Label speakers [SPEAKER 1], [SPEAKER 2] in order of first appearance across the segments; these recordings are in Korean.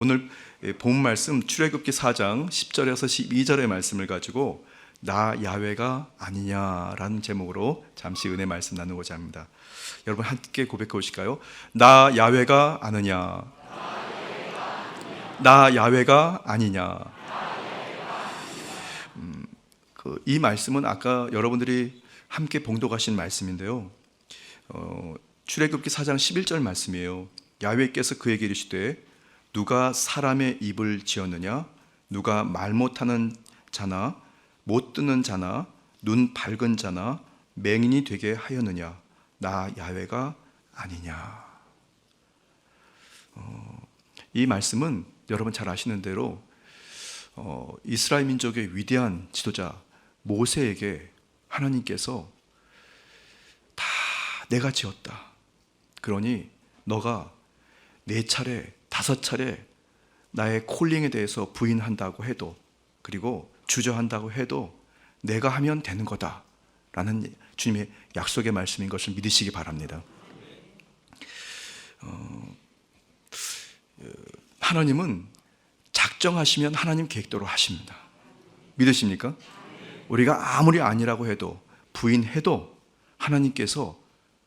[SPEAKER 1] 오늘 본 말씀 출애굽기 4장 10절에서 12절의 말씀을 가지고 나 야훼가 아니냐라는 제목으로 잠시 은혜 말씀 나누고자 합니다. 여러분 함께 고백해 보실까요? 나 야훼가 아느냐? 나 야훼가 아니냐? 이 말씀은 아까 여러분들이 함께 봉독하신 말씀인데요. 출애굽기 4장 11절 말씀이에요. 야훼께서 그에게 이르시되 누가 사람의 입을 지었느냐? 누가 말 못하는 자나 못 듣는 자나 눈 밝은 자나 맹인이 되게 하였느냐? 나 야훼가 아니냐? 이 말씀은 여러분 잘 아시는 대로 이스라엘 민족의 위대한 지도자 모세에게 하나님께서 다 내가 지었다. 그러니 너가 4차례, 5차례 나의 콜링에 대해서 부인한다고 해도, 그리고 주저한다고 해도 내가 하면 되는 거다 라는 주님의 약속의 말씀인 것을 믿으시기 바랍니다. 하나님은 작정하시면 하나님 계획대로 하십니다. 믿으십니까? 우리가 아무리 아니라고 해도, 부인해도 하나님께서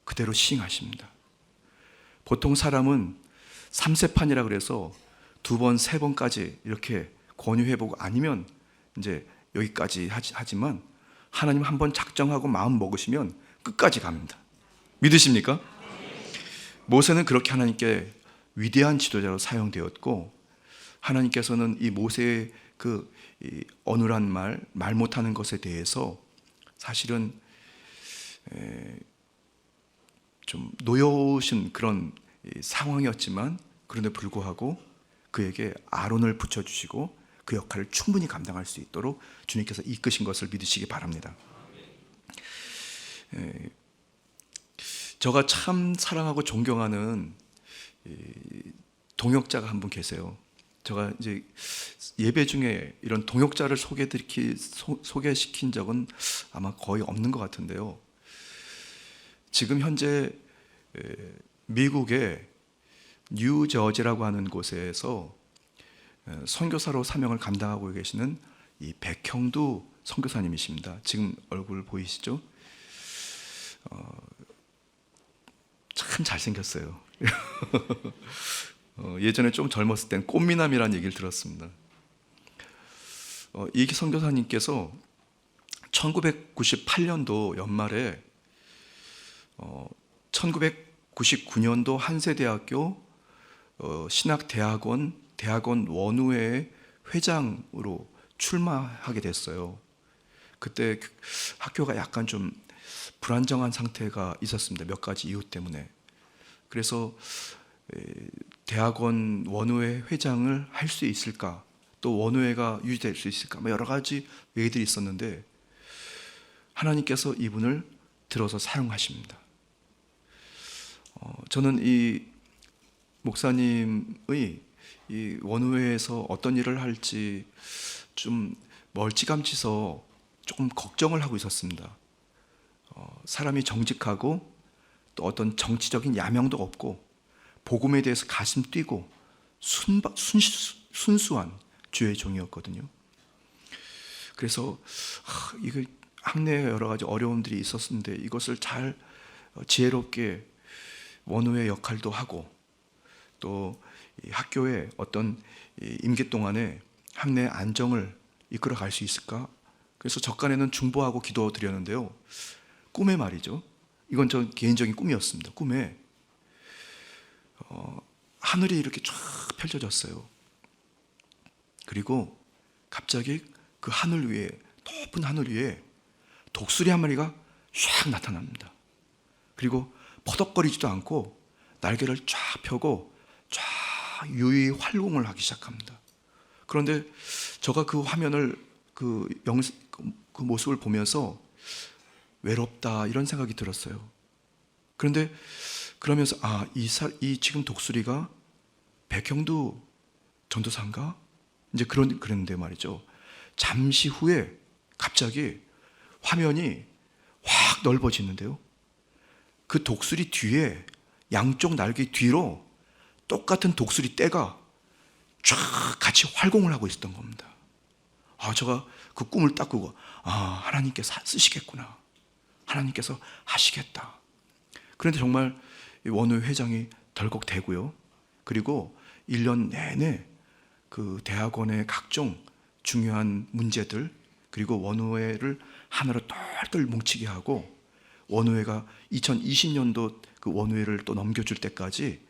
[SPEAKER 1] 그대로 시행하십니다. 보통 사람은 3세판이라 그래서 2번, 3번까지 이렇게 권유해보고 아니면 이제 여기까지 하지만 하나님 한번 작정하고 마음 먹으시면 끝까지 갑니다. 믿으십니까? 모세는 그렇게 하나님께 위대한 지도자로 사용되었고, 하나님께서는 이 모세의 이 어눌한 말 못하는 것에 대해서 사실은 좀 노여우신 그런 상황이었지만, 그런데 불구하고 그에게 아론을 붙여주시고 그 역할을 충분히 감당할 수 있도록 주님께서 이끄신 것을 믿으시기 바랍니다. 제가 참 사랑하고 존경하는 동역자가 한 분 계세요. 제가 이제 예배 중에 이런 동역자를 소개시킨 적은 아마 거의 없는 것 같은데요. 지금 현재 미국의 뉴저지라고 하는 곳에서 선교사로 사명을 감당하고 계시는 이 백형두 선교사님이십니다. 지금 얼굴 보이시죠? 참 잘생겼어요. 예전에 좀 젊었을 땐 꽃미남이라는 얘기를 들었습니다. 이 선교사님께서 1998년도 연말에 1999년도 한세대학교 신학대학원 원우회 회장으로 출마하게 됐어요. 그때 학교가 약간 좀 불안정한 상태가 있었습니다. 몇 가지 이유 때문에. 그래서 대학원 원우회 회장을 할 수 있을까, 또 원우회가 유지될 수 있을까, 여러 가지 얘기들이 있었는데 하나님께서 이분을 들어서 사용하십니다. 저는 이 목사님의 이 원우회에서 어떤 일을 할지 좀 멀찌감치서 조금 걱정을 하고 있었습니다. 사람이 정직하고 또 어떤 정치적인 야명도 없고 복음에 대해서 가슴 뛰고 순수한 주의 종이었거든요. 그래서 이거 학내에 여러 가지 어려움들이 있었는데 이것을 잘 지혜롭게 원우회 역할도 하고, 또 학교의 어떤 임기 동안에 학내 안정을 이끌어 갈 수 있을까? 그래서 적간에는 중보하고 기도 드렸는데요. 꿈에 말이죠. 이건 저 개인적인 꿈이었습니다. 꿈에 하늘이 이렇게 쫙 펼쳐졌어요. 그리고 갑자기 그 하늘 위에, 높은 하늘 위에 독수리 한 마리가 샥 나타납니다. 그리고 퍼덕거리지도 않고 날개를 쫙 펴고 쫙 유유히 활공을 하기 시작합니다. 그런데 제가 그 화면을 그 모습을 보면서 외롭다 이런 생각이 들었어요. 그런데 그러면서 이 지금 독수리가 백형두 전도사인가? 이제 그랬는데 말이죠. 잠시 후에 갑자기 화면이 확 넓어지는데요. 그 독수리 뒤에, 양쪽 날개 뒤로 똑같은 독수리 떼가 쫙 같이 활공을 하고 있었던 겁니다. 제가 그 꿈을 딱 꾸고 하나님께서 쓰시겠구나, 하나님께서 하시겠다. 그런데 정말 원우회 회장이 덜컥 되고요. 그리고 1년 내내 그 대학원의 각종 중요한 문제들, 그리고 원우회를 하나로 똘똘 뭉치게 하고, 원우회가 2020년도 그 원우회를 또 넘겨줄 때까지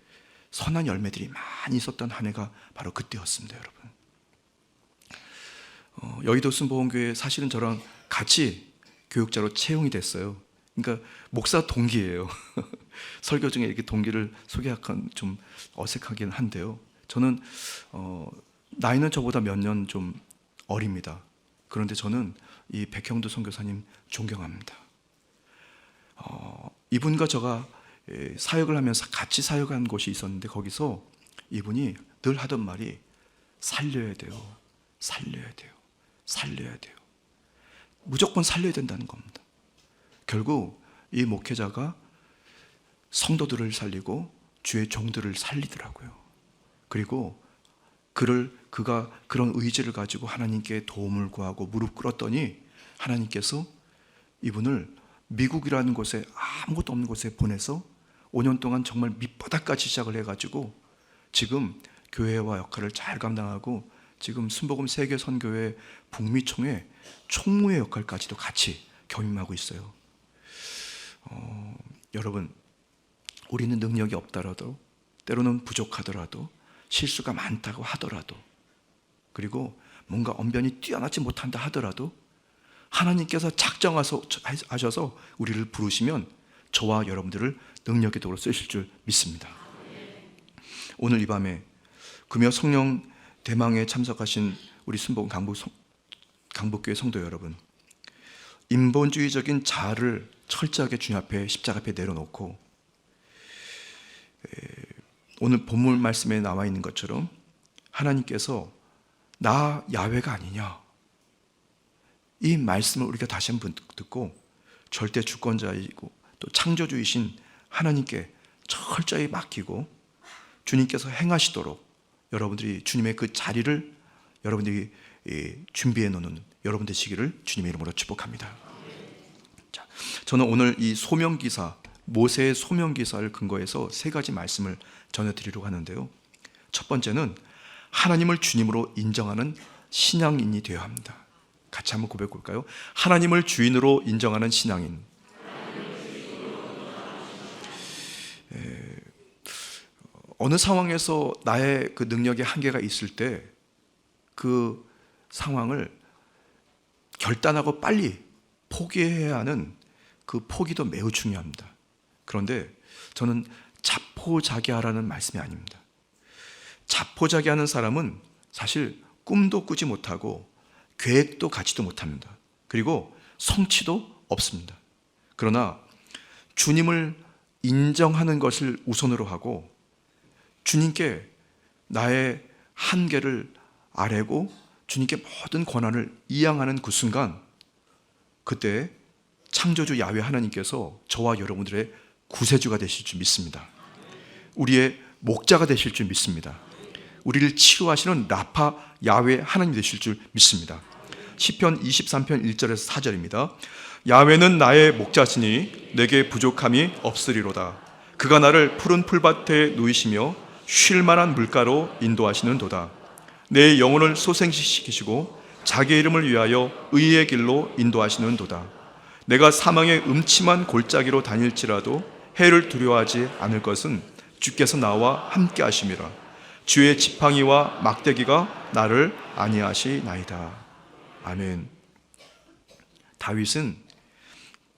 [SPEAKER 1] 선한 열매들이 많이 있었던 한 해가 바로 그때였습니다, 여러분. 여의도 순복음교회 사실은 저랑 같이 교육자로 채용이 됐어요. 그러니까 목사 동기예요. 설교 중에 이렇게 동기를 소개하기는 좀 어색하긴 한데요. 저는 나이는 저보다 몇 년 좀 어립니다. 그런데 저는 이 백형도 선교사님 존경합니다. 이분과 제가 사역을 하면서 같이 사역한 곳이 있었는데, 거기서 이분이 늘 하던 말이 살려야 돼요, 살려야 돼요, 살려야 돼요. 무조건 살려야 된다는 겁니다. 결국 이 목회자가 성도들을 살리고 주의 종들을 살리더라고요. 그리고 그가 그런 의지를 가지고 하나님께 도움을 구하고 무릎 꿇었더니 하나님께서 이분을 미국이라는 곳에, 아무것도 없는 곳에 보내서 5년 동안 정말 밑바닥까지 시작을 해가지고 지금 교회와 역할을 잘 감당하고, 지금 순복음 세계선교회 북미총회 총무의 역할까지도 같이 겸임하고 있어요. 여러분, 우리는 능력이 없더라도, 때로는 부족하더라도, 실수가 많다고 하더라도, 그리고 뭔가 언변이 뛰어나지 못한다 하더라도 하나님께서 작정하셔서 우리를 부르시면 저와 여러분들을 능력의 도구로 쓰실 줄 믿습니다. 오늘 이 밤에 금요 성령 대망에 참석하신 우리 순복음 강북교회 성도 여러분, 인본주의적인 자아를 철저하게 주님 앞에, 십자가 앞에 내려놓고, 오늘 본문 말씀에 나와 있는 것처럼 하나님께서 나 야훼가 아니냐, 이 말씀을 우리가 다시 한번 듣고 절대 주권자이고 또 창조주이신 하나님께 철저히 맡기고 주님께서 행하시도록 여러분들이 주님의 그 자리를 여러분들이 준비해 놓는 여러분 되시기를 주님의 이름으로 축복합니다. 자, 저는 오늘 이 소명기사, 모세의 소명기사를 근거해서 3가지 말씀을 전해드리려고 하는데요. 첫 번째는 하나님을 주님으로 인정하는 신앙인이 되어야 합니다. 같이 한번 고백해 볼까요? 하나님을 주인으로 인정하는 신앙인. 어느 상황에서 나의 그 능력의 한계가 있을 때 그 상황을 결단하고 빨리 포기해야 하는 그 포기도 매우 중요합니다. 그런데 저는 자포자기하라는 말씀이 아닙니다. 자포자기하는 사람은 사실 꿈도 꾸지 못하고 계획도 갖지도 못합니다. 그리고 성취도 없습니다. 그러나 주님을 인정하는 것을 우선으로 하고 주님께 나의 한계를 아뢰고 주님께 모든 권한을 이양하는 그 순간, 그때 창조주 야훼 하나님께서 저와 여러분들의 구세주가 되실 줄 믿습니다. 우리의 목자가 되실 줄 믿습니다. 우리를 치료하시는 라파 야훼 하나님 되실 줄 믿습니다. 시편 23편 1절에서 4절입니다. 야훼는 나의 목자시니 내게 부족함이 없으리로다. 그가 나를 푸른 풀밭에 누이시며 쉴 만한 물가로 인도하시는도다. 내 영혼을 소생시키시고 자기 이름을 위하여 의의 길로 인도하시는도다. 내가 사망의 음침한 골짜기로 다닐지라도 해를 두려워하지 않을 것은 주께서 나와 함께 하심이라. 주의 지팡이와 막대기가 나를 안위하시나이다. 아멘. 다윗은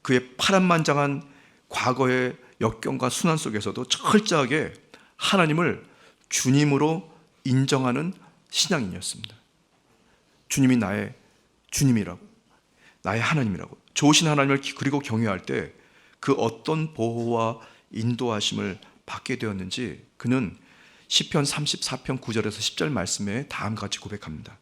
[SPEAKER 1] 그의 파란만장한 과거의 역경과 순환 속에서도 철저하게 하나님을 주님으로 인정하는 신앙인이었습니다. 주님이 나의 주님이라고, 나의 하나님이라고, 좋으신 하나님을 그리고 경외할 때 그 어떤 보호와 인도하심을 받게 되었는지 그는 시편 34편 9절에서 10절 말씀에 다음과 같이 고백합니다.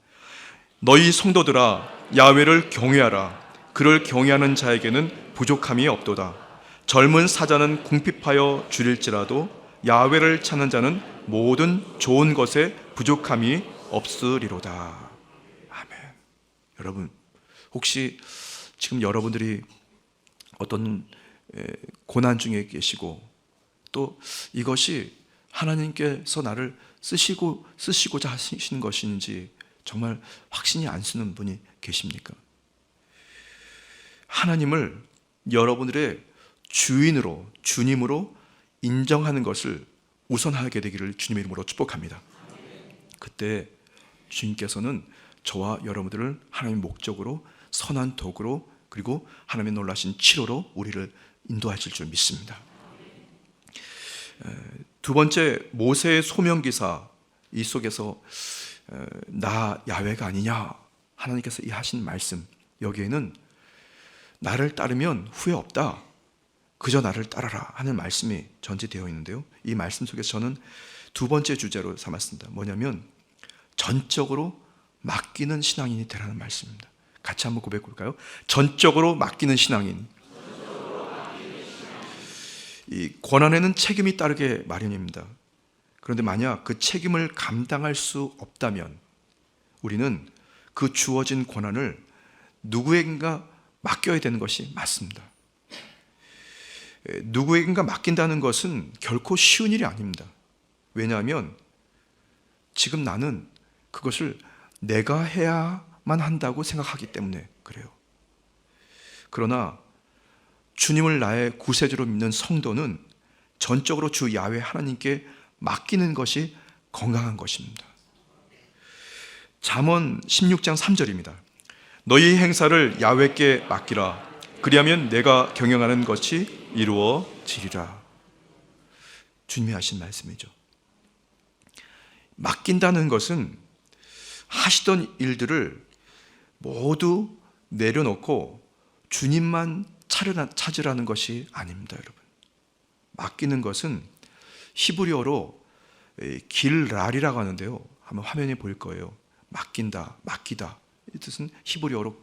[SPEAKER 1] 너희 성도들아 야훼를 경외하라. 그를 경외하는 자에게는 부족함이 없도다. 젊은 사자는 궁핍하여 줄일지라도 야훼를 찾는 자는 모든 좋은 것에 부족함이 없으리로다. 아멘. 여러분, 혹시 지금 여러분들이 어떤 고난 중에 계시고 또 이것이 하나님께서 나를 쓰시고자 하시는 것인지 정말 확신이 안 서는 분이 계십니까? 하나님을 여러분들의 주인으로, 주님으로 인정하는 것을 우선하게 되기를 주님의 이름으로 축복합니다. 그때 주님께서는 저와 여러분들을 하나님의 목적으로, 선한 도구로, 그리고 하나님의 놀라신 치료로 우리를 인도하실 줄 믿습니다. 두 번째, 모세의 소명기사, 이 속에서 나 야훼가 아니냐 하나님께서 이 하신 말씀, 여기에는 나를 따르면 후회 없다, 그저 나를 따라라 하는 말씀이 전제되어 있는데요, 이 말씀 속에서 저는 두 번째 주제로 삼았습니다. 뭐냐면 전적으로 맡기는 신앙인이 되라는 말씀입니다. 같이 한번 고백해 볼까요? 전적으로 맡기는 신앙인. 이 권한에는 책임이 따르게 마련입니다. 그런데 만약 그 책임을 감당할 수 없다면 우리는 그 주어진 권한을 누구에겐가 맡겨야 되는 것이 맞습니다. 누구에겐가 맡긴다는 것은 결코 쉬운 일이 아닙니다. 왜냐하면 지금 나는 그것을 내가 해야만 한다고 생각하기 때문에 그래요. 그러나 주님을 나의 구세주로 믿는 성도는 전적으로 주 야훼 하나님께 맡기는 것이 건강한 것입니다. 잠언 16장 3절입니다. 너희 행사를 야훼께 맡기라. 그리하면 내가 경영하는 것이 이루어지리라. 주님이 하신 말씀이죠. 맡긴다는 것은 하시던 일들을 모두 내려놓고 주님만 찾으라는 것이 아닙니다, 여러분. 맡기는 것은 히브리어로 길랄이라고 하는데요, 한번 화면에 보일 거예요. 맡긴다, 맡기다, 이 뜻은 히브리어로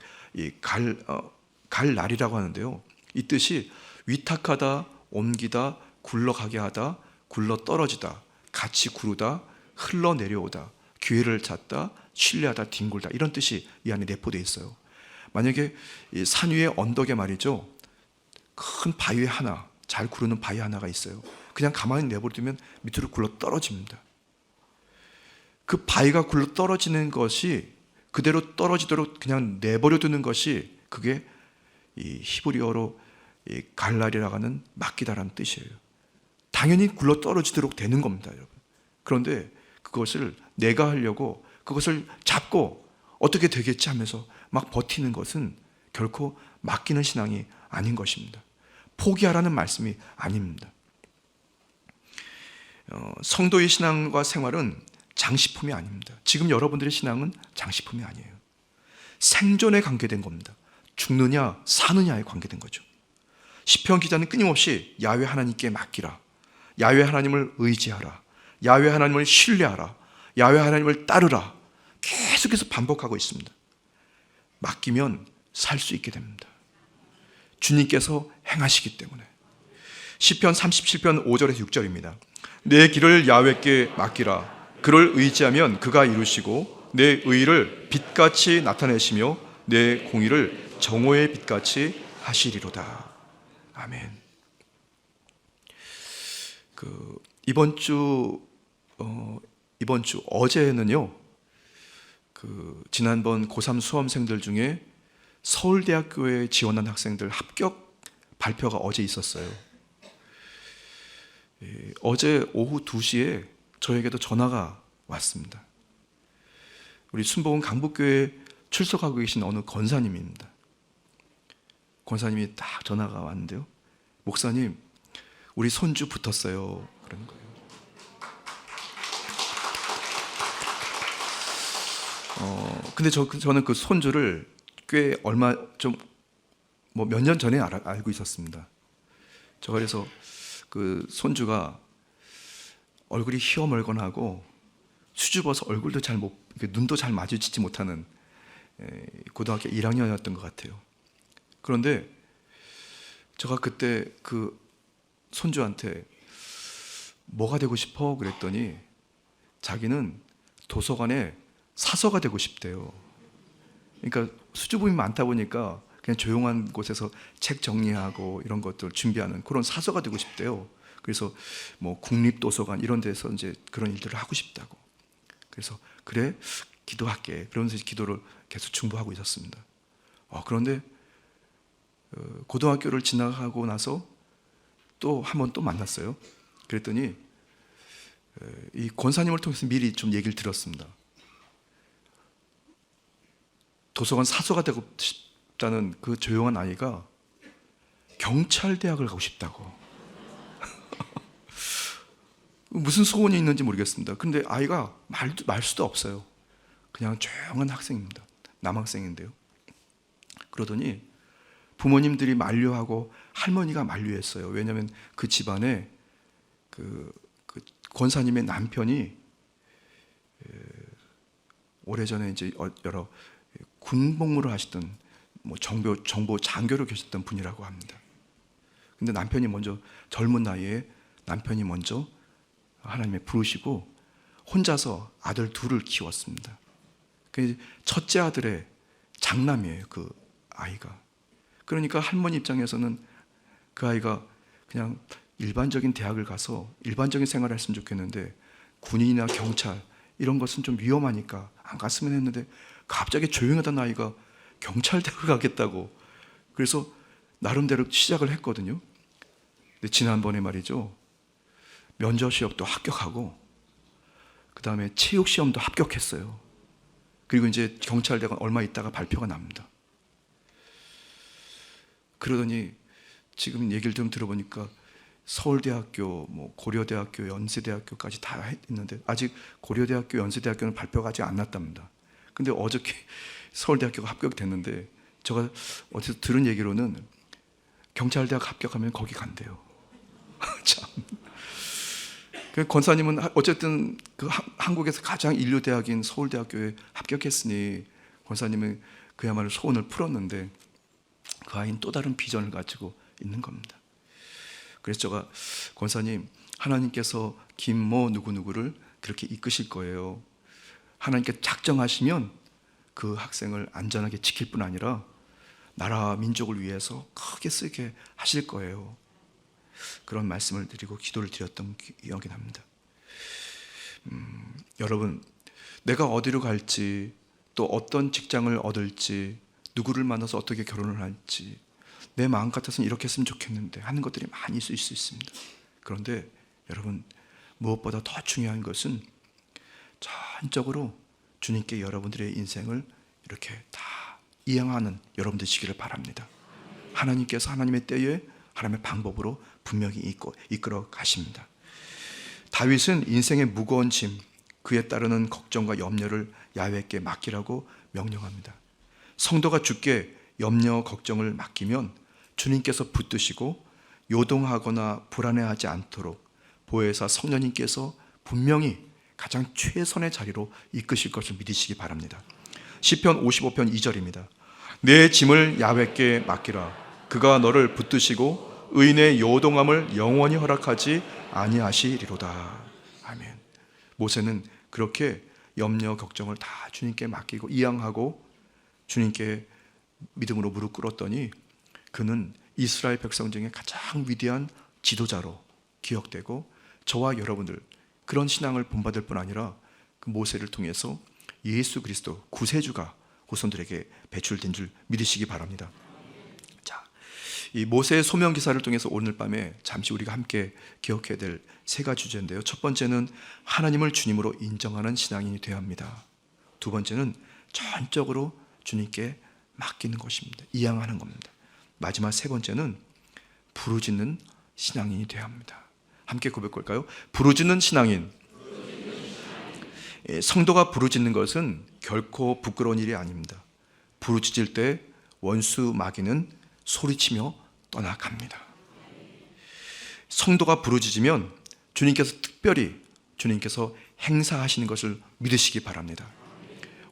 [SPEAKER 1] 갈랄이라고 하는데요, 이 뜻이 위탁하다, 옮기다, 굴러가게 하다, 굴러 떨어지다, 같이 구르다, 흘러내려오다, 기회를 찾다, 신뢰하다, 뒹굴다, 이런 뜻이 이 안에 내포되어 있어요. 만약에 산 위에 언덕에 말이죠, 큰 바위 하나, 잘 구르는 바위 하나가 있어요. 그냥 가만히 내버려두면 밑으로 굴러 떨어집니다. 그 바위가 굴러 떨어지는 것이 그대로 떨어지도록 그냥 내버려두는 것이, 그게 이 히브리어로 이 갈랄이라고 하는 맡기다라는 뜻이에요. 당연히 굴러 떨어지도록 되는 겁니다, 여러분. 그런데 그것을 내가 하려고 그것을 잡고 어떻게 되겠지 하면서 막 버티는 것은 결코 맡기는 신앙이 아닌 것입니다. 포기하라는 말씀이 아닙니다. 성도의 신앙과 생활은 장식품이 아닙니다. 지금 여러분들의 신앙은 장식품이 아니에요. 생존에 관계된 겁니다. 죽느냐 사느냐에 관계된 거죠. 시편 기자는 끊임없이 야훼 하나님께 맡기라, 야훼 하나님을 의지하라, 야훼 하나님을 신뢰하라, 야훼 하나님을 따르라, 계속해서 반복하고 있습니다. 맡기면 살 수 있게 됩니다. 주님께서 행하시기 때문에. 시편 37편 5절에서 6절입니다. 내 길을 야훼께 맡기라. 그를 의지하면 그가 이루시고 내 의를 빛같이 나타내시며 내 공의를 정오의 빛같이 하시리로다. 아멘. 이번 주 어제는요, 지난번 고3 수험생들 중에 서울대학교에 지원한 학생들 합격 발표가 어제 있었어요. 어제 오후 2시에 저에게도 전화가 왔습니다. 우리 순복음 강북교회 출석하고 계신 어느 권사님입니다. 권사님이 딱 전화가 왔는데요, 목사님, 우리 손주 붙었어요, 그런 거예요. 근데 저는 그 손주를 꽤 몇 년 전에 알고 있었습니다. 그래서 그 손주가 얼굴이 희어멀건하고 수줍어서 얼굴도 눈도 잘 마주치지 못하는 고등학교 1학년이었던 것 같아요. 그런데 제가 그때 그 손주한테 뭐가 되고 싶어? 그랬더니 자기는 도서관에 사서가 되고 싶대요. 그러니까 수주부이 많다 보니까 그냥 조용한 곳에서 책 정리하고 이런 것들 준비하는 그런 사서가 되고 싶대요. 그래서 뭐 국립도서관 이런 데서 이제 그런 일들을 하고 싶다고. 그래서 그래 기도할게. 그러면서 기도를 계속 중보하고 있었습니다. 그런데 고등학교를 지나가고 나서 또 한 번 또 만났어요. 그랬더니 이 권사님을 통해서 미리 좀 얘기를 들었습니다. 도서관 사서가 되고 싶다는 그 조용한 아이가 경찰대학을 가고 싶다고. 무슨 소원이 있는지 모르겠습니다. 근데 아이가 말 수도 없어요. 그냥 조용한 학생입니다. 남학생인데요. 그러더니 부모님들이 만류하고 할머니가 만류했어요. 왜냐하면 그 집안에 그 권사님의 남편이 오래전에 이제 여러 군복무를 하시던 뭐 정보 장교로 계셨던 분이라고 합니다. 근데 남편이 먼저 젊은 나이에 남편이 먼저 하나님의 부르시고 혼자서 아들 둘을 키웠습니다. 그 첫째 아들의 장남이에요, 그 아이가. 그러니까 할머니 입장에서는 그 아이가 그냥 일반적인 대학을 가서 일반적인 생활을 했으면 좋겠는데 군인이나 경찰 이런 것은 좀 위험하니까 안 갔으면 했는데 갑자기 조용하던 아이가 경찰대학을 가겠다고. 그래서 나름대로 시작을 했거든요. 근데 지난번에 말이죠, 면접 시험도 합격하고 그 다음에 체육 시험도 합격했어요. 그리고 이제 경찰대가 얼마 있다가 발표가 납니다. 그러더니 지금 얘기를 좀 들어보니까 서울대학교, 뭐 고려대학교, 연세대학교까지 다 했는데 아직 고려대학교, 연세대학교는 발표가 아직 안 났답니다. 근데 어저께 서울대학교가 합격됐는데 제가 어디서 들은 얘기로는 경찰대학 합격하면 거기 간대요. 참. 그 권사님은 어쨌든 그 한국에서 가장 인류 대학인 서울대학교에 합격했으니 권사님은 그야말로 소원을 풀었는데 그 아이는 또 다른 비전을 가지고 있는 겁니다. 그래서 제가 권사님, 하나님께서 김모 누구누구를 그렇게 이끄실 거예요. 하나님께 작정하시면 그 학생을 안전하게 지킬 뿐 아니라 나라 민족을 위해서 크게 쓰게 하실 거예요. 그런 말씀을 드리고 기도를 드렸던 기억이 납니다. 여러분, 내가 어디로 갈지, 또 어떤 직장을 얻을지, 누구를 만나서 어떻게 결혼을 할지, 내 마음 같아서는 이렇게 했으면 좋겠는데 하는 것들이 많이 있을 수 있습니다. 그런데 여러분, 무엇보다 더 중요한 것은 전적으로 주님께 여러분들의 인생을 이렇게 다 이양하는 여러분들 되시기를 바랍니다. 하나님께서 하나님의 때에 하나님의 방법으로 분명히 이끌어 가십니다. 다윗은 인생의 무거운 짐, 그에 따르는 걱정과 염려를 야훼께 맡기라고 명령합니다. 성도가 주께 염려, 걱정을 맡기면 주님께서 붙드시고 요동하거나 불안해하지 않도록 보혜사 성령님께서 분명히 가장 최선의 자리로 이끄실 것을 믿으시기 바랍니다. 시편 55편 2절입니다. 내 짐을 야훼께 맡기라. 그가 너를 붙드시고 의인의 요동함을 영원히 허락하지 아니하시리로다. 아멘. 모세는 그렇게 염려 걱정을 다 주님께 맡기고 이양하고 주님께 믿음으로 무릎 꿇었더니 그는 이스라엘 백성 중에 가장 위대한 지도자로 기억되고 저와 여러분들 그런 신앙을 본받을 뿐 아니라 그 모세를 통해서 예수 그리스도 구세주가 후손들에게 배출된 줄 믿으시기 바랍니다. 자, 이 모세의 소명 기사를 통해서 오늘 밤에 잠시 우리가 함께 기억해야 될 세 가지 주제인데요. 첫 번째는 하나님을 주님으로 인정하는 신앙인이 되어야 합니다. 두 번째는 전적으로 주님께 맡기는 것입니다. 이양하는 겁니다. 마지막 세 번째는 부르짖는 신앙인이 되어야 합니다. 함께 고백할까요? 부르짖는 신앙인. 성도가 부르짖는 것은 결코 부끄러운 일이 아닙니다. 부르짖을 때 원수 마귀는 소리치며 떠나갑니다. 성도가 부르짖으면 주님께서 특별히 주님께서 행사하시는 것을 믿으시기 바랍니다.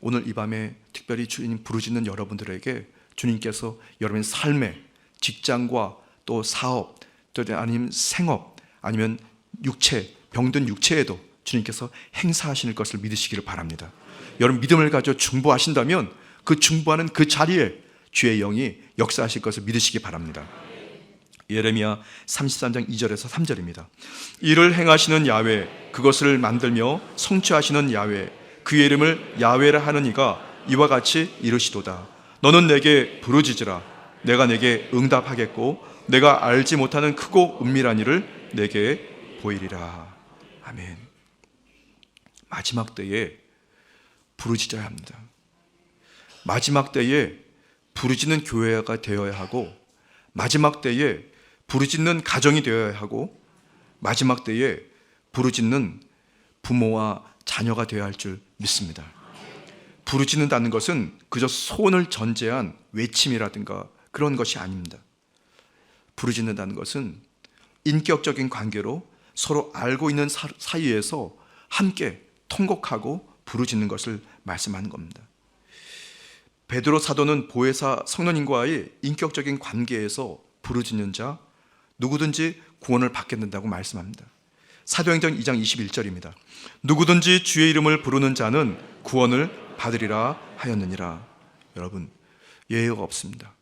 [SPEAKER 1] 오늘 이 밤에 특별히 주님 부르짖는 여러분들에게 주님께서 여러분의 삶에 직장과 또 사업 또 아니면 생업 아니면 육체 병든 육체에도 주님께서 행사하시는 것을 믿으시기를 바랍니다. 여러분 믿음을 가지고 중보하신다면 그 중보하는 그 자리에 주의 영이 역사하실 것을 믿으시기 바랍니다. 예레미야 33장 2절에서 3절입니다. 이를 행하시는 야훼, 그것을 만들며 성취하시는 야훼, 그의 이름을 야훼라 하는 이가 이와 같이 이르시도다. 너는 내게 부르짖으라. 내가 내게 응답하겠고 내가 알지 못하는 크고 은밀한 일을 내게 보이리라. 아멘. 마지막 때에 부르짖어야 합니다. 마지막 때에 부르짖는 교회가 되어야 하고, 마지막 때에 부르짖는 가정이 되어야 하고, 마지막 때에 부르짖는 부모와 자녀가 되어야 할 줄 믿습니다. 부르짖는다는 것은 그저 소원을 전제한 외침이라든가 그런 것이 아닙니다. 부르짖는다는 것은 인격적인 관계로 서로 알고 있는 사이에서 함께 통곡하고 부르짖는 것을 말씀하는 겁니다. 베드로 사도는 보혜사 성령님과의 인격적인 관계에서 부르짖는 자 누구든지 구원을 받게 된다고 말씀합니다. 사도행전 2장 21절입니다. 누구든지 주의 이름을 부르는 자는 구원을 받으리라 하였느니라. 여러분, 예외가 없습니다.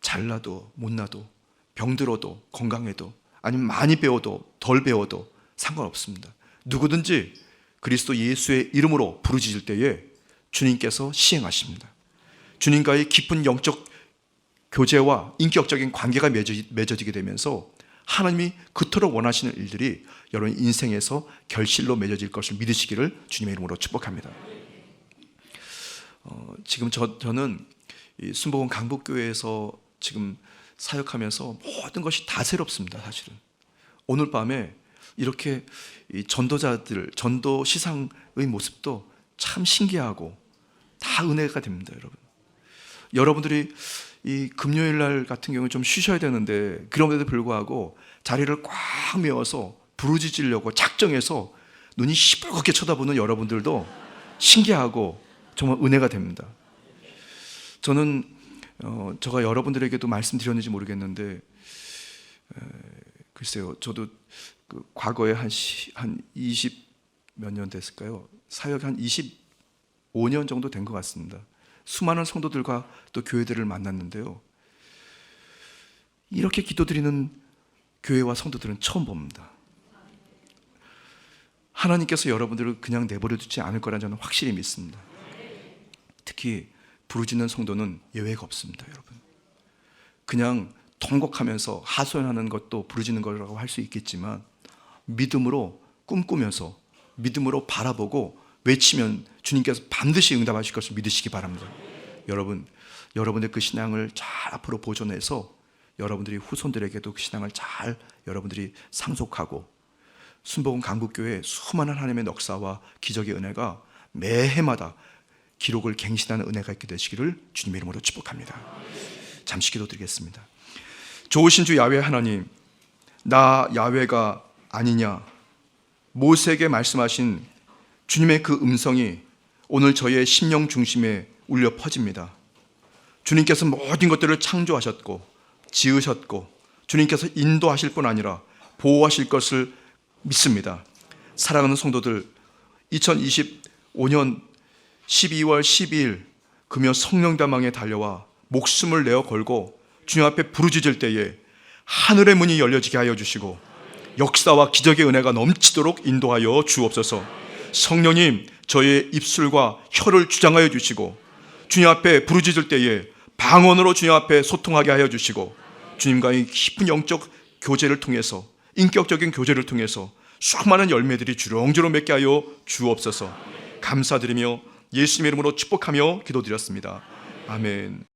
[SPEAKER 1] 잘나도 못나도 병들어도 건강해도 아니면 많이 배워도 덜 배워도 상관없습니다. 누구든지 그리스도 예수의 이름으로 부르짖을 때에 주님께서 시행하십니다. 주님과의 깊은 영적 교제와 인격적인 관계가 맺어지게 되면서 하나님이 그토록 원하시는 일들이 여러분 인생에서 결실로 맺어질 것을 믿으시기를 주님의 이름으로 축복합니다. 지금 저는 이 순복음 강북교회에서 지금 사역하면서 모든 것이 다 새롭습니다. 사실은 오늘 밤에 이렇게 이 전도자들 전도 시상의 모습도 참 신기하고 다 은혜가 됩니다. 여러분들이 이 금요일 날 같은 경우는 좀 쉬셔야 되는데 그럼에도 불구하고 자리를 꽉 메워서 부르짖으려고 작정해서 눈이 시뻘겋게 쳐다보는 여러분들도 신기하고 정말 은혜가 됩니다. 저는 제가 여러분들에게도 말씀드렸는지 모르겠는데 글쎄요, 저도 그 과거에 한 20 몇 년 됐을까요? 사역이 한 25년 정도 된 것 같습니다. 수많은 성도들과 또 교회들을 만났는데요, 이렇게 기도드리는 교회와 성도들은 처음 봅니다. 하나님께서 여러분들을 그냥 내버려 두지 않을 거라는 저는 확실히 믿습니다. 특히 부르짖는 성도는 예외가 없습니다. 여러분, 그냥 통곡하면서 하소연하는 것도 부르짖는 거라고 할 수 있겠지만 믿음으로 꿈꾸면서 믿음으로 바라보고 외치면 주님께서 반드시 응답하실 것을 믿으시기 바랍니다. 여러분의 그 신앙을 잘 앞으로 보존해서 여러분들이 후손들에게도 그 신앙을 잘 여러분들이 상속하고 순복음 강북교회 수많은 하나님의 역사와 기적의 은혜가 매해마다 기록을 갱신하는 은혜가 있게 되시기를 주님의 이름으로 축복합니다. 잠시 기도드리겠습니다. 좋으신 주 야훼 하나님, 나 야훼가 아니냐, 모세에게 말씀하신 주님의 그 음성이 오늘 저의 심령 중심에 울려 퍼집니다. 주님께서 모든 것들을 창조하셨고 지으셨고 주님께서 인도하실 뿐 아니라 보호하실 것을 믿습니다. 사랑하는 성도들, 2025년 12월 12일 금요 성령다망에 달려와 목숨을 내어 걸고 주님 앞에 부르짖을 때에 하늘의 문이 열려지게 하여 주시고 역사와 기적의 은혜가 넘치도록 인도하여 주옵소서. 성령님, 저의 입술과 혀를 주장하여 주시고 주님 앞에 부르짖을 때에 방언으로 주님 앞에 소통하게 하여 주시고 주님과의 깊은 영적 교제를 통해서 인격적인 교제를 통해서 수많은 열매들이 주렁주렁 맺게 하여 주옵소서. 감사드리며 예수님의 이름으로 축복하며 기도드렸습니다. 아멘.